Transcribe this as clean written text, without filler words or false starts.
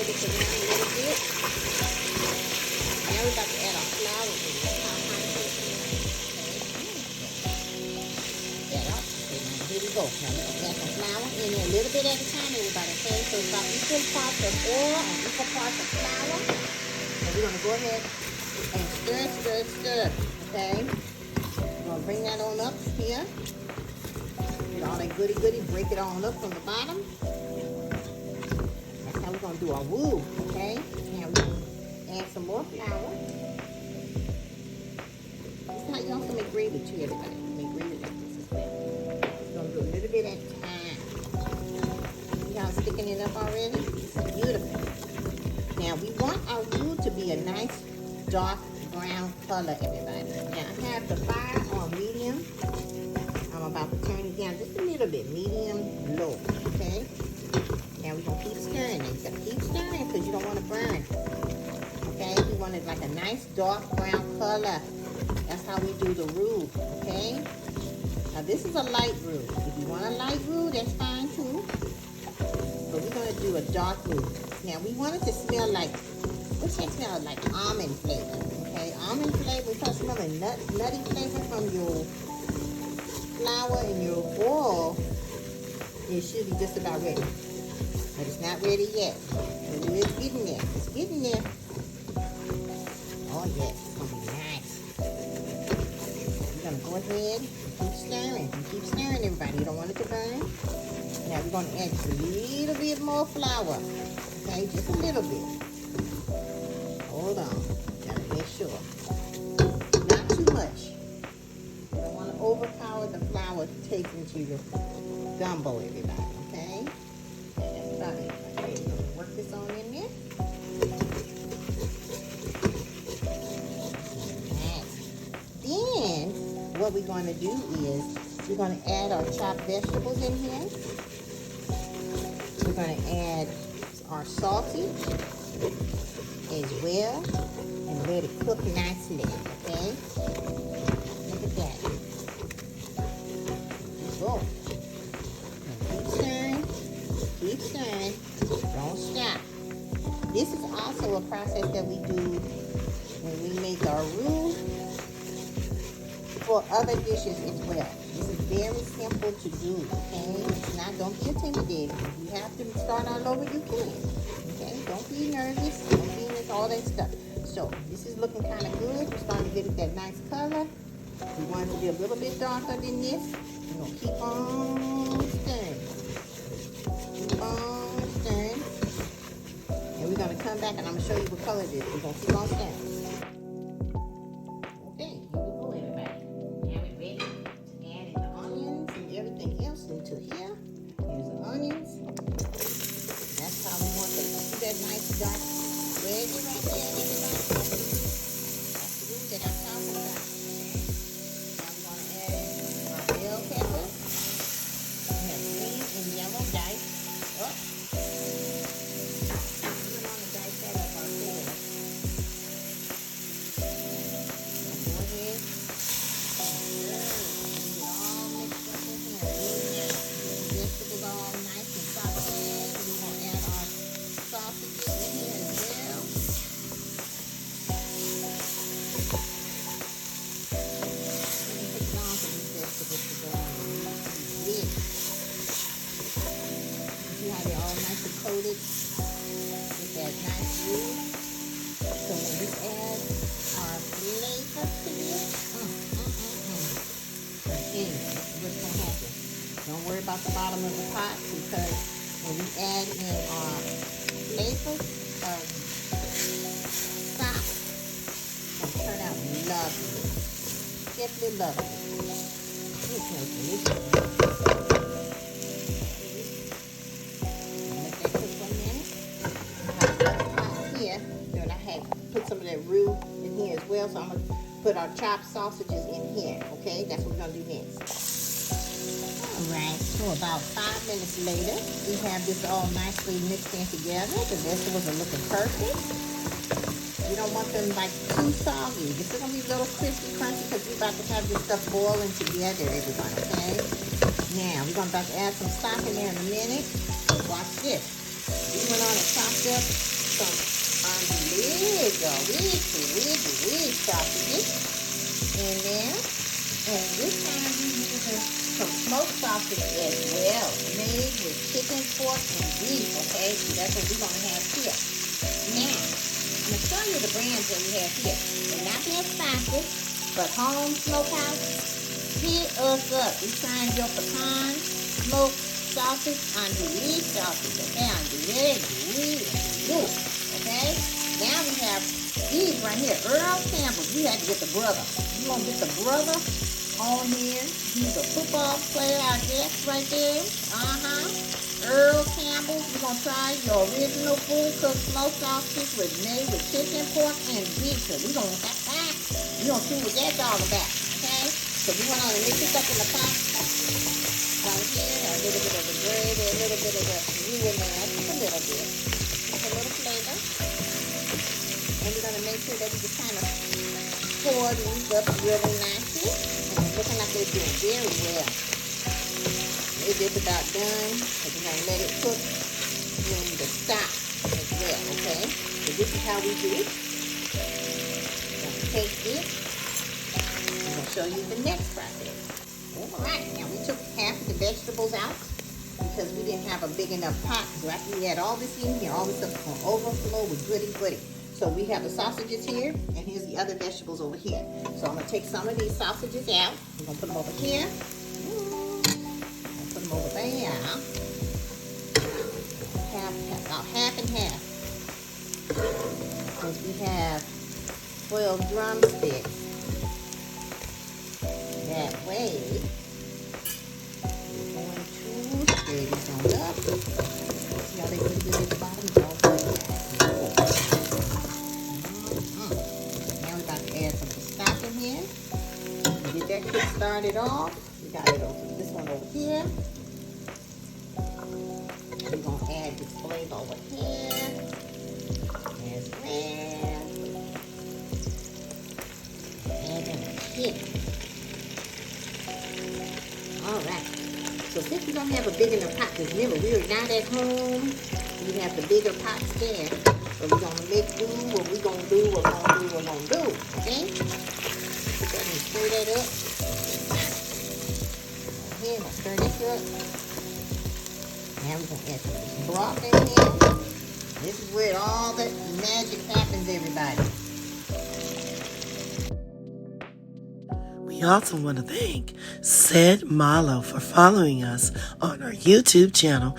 this around a little bit. Now we're about to add our flour in it. How hot it is in there. Okay. That up. Okay, now here we go. Now let's add some flour in there a little bit at a time, everybody. Okay, so it's about equal parts of oil and equal parts of flour. So we're gonna go ahead and stir. Okay. We're gonna bring that on up here. Get all that goody, break it on up from the bottom. That's how we're gonna do our roux, okay? Now we're gonna add some more flour. This is how you also make gravy too, everybody. You make gravy like this as well. We're gonna do a little bit at a time. See how I'm sticking it up already? It's beautiful. Now we want our roux to be a nice dark brown color, everybody. Now I have the fire on medium. I'm about to turn it down just a little bit, medium low, okay? Now we're gonna keep stirring it. You gotta keep stirring because you don't want to burn. Okay? We want it like a nice dark brown color. That's how we do the roux, okay? Now this is a light roux. If you want a light roux, that's fine too. But we're gonna do a dark roux. Now we want it to smell like, what's that smell like? Almond flavor, okay? Almond flavor, we start smelling nutty flavor from your flour and your oil. It should be just about ready. But it's not ready yet. But it is getting there. It's getting there. Oh yes, it's gonna be nice. We're gonna go ahead and keep stirring. And keep stirring, everybody. You don't want it to burn. Now we're gonna add just a little bit more flour. Okay, just a little bit. Hold on. Gotta make sure. Not too much. You don't want to overpower the flour to take into your gumbo, everybody. Okay? That's about it. Okay, we're gonna work this on in there. Then what we're going to do is we're going to add our chopped vegetables in here. We're going to add our sausage as well and let it cook nicely, okay? Look at that. Go. Keep stirring, don't stop. This is also a process that we do when we make our roux for other dishes as well. This is very simple to do, okay? It's not, don't be intimidated. If you have to start all over, you can. Okay? Don't be nervous. Don't be in all that stuff. So, this is looking kind of good. We're starting to get that nice color. We want it to be a little bit darker than this. We're going to keep on stirring. Keep on stirring. And we're going to come back and I'm going to show you what color it is. We're going to keep on stirring. Into here. Here's the onions. That's how we want them to see that nice dark red right there, everybody. That's the roux that I'm talking about. Now we want to add our bell pepper. We have green and yellow diced up. We want to dice that up ourselves. Go ahead. See how they're all nicely coated with that nice roux. So when we add our flavor to this, okay, what's going to happen? Don't worry about the bottom of the pot because when we add in our flavor of sauce, it's going to turn out lovely. Definitely lovely. It smells delicious. Put some of that roux in here as well, so I'm going to put our chopped sausages in here, okay? That's what we're going to do next. Alright, so about 5 minutes later, we have this all nicely mixed in together. The vegetables are looking perfect. You don't want them like too soggy. This is going to be a little crispy, crunchy because we're about to have this stuff boiling together, everybody, okay? Now, we're going to add some stock in there in a minute. Watch this. We went on and chopped up some big sausages in there. And this time we're using some smoked sausage as well, made with chicken, pork, and beef, okay? So that's what we're going to have here. Now, I'm going to show you the brands that we have here. They're not being sponsored, but Home Smokehouse, hit us up. We find your pecan smoked sausage on delicious sausage, okay? On delicious, okay? Now we have these right here, Earl Campbell. You had to get the brother. You gonna get the brother on here. He's a football player, I guess, right there. Earl Campbell. We're gonna try your original full cooked smoked sausage made with chicken, pork, and beef. So we're gonna see what that's all about. Okay? So we want to mix this up in the pot. Right here, a little bit of the gravy, a little bit of the roux in there, just a little bit. Just a little flavor. And we're going to make sure that we just kind of pour these up really nicely. And it's looking like they're doing very well. They're just about done. So we're going to let it cook in the stock as well, okay? So this is how we do it. I'm going to take this. I'm going to show you the next process. Alright, now we took half of the vegetables out because we didn't have a big enough pot. So after we had all this in here, all this stuff is going to overflow with goody. So we have the sausages here, and here's the other vegetables over here. So I'm going to take some of these sausages out. We're going to put them over here. Put them over there. About half and half. Because we have 12 drumsticks. That way, we're going to spread this on up. See how they put it at the bottom? It's all good. Now we're about to add some of the stock in here. To get that cook started off, we got it over this one over here. We're going to add this flavor over here. As well. And then the chicken. Alright, so since we don't have a big enough pot, because remember, we are not at home, we have the bigger pots there, so we're going to make do what we're going to do, okay? Go ahead and stir that up. Here, I'm going to stir this up. Now we're going to add some of this broth in here. This is where all the magic happens, everybody. We also want to thank Sid Malo for following us on our YouTube channel.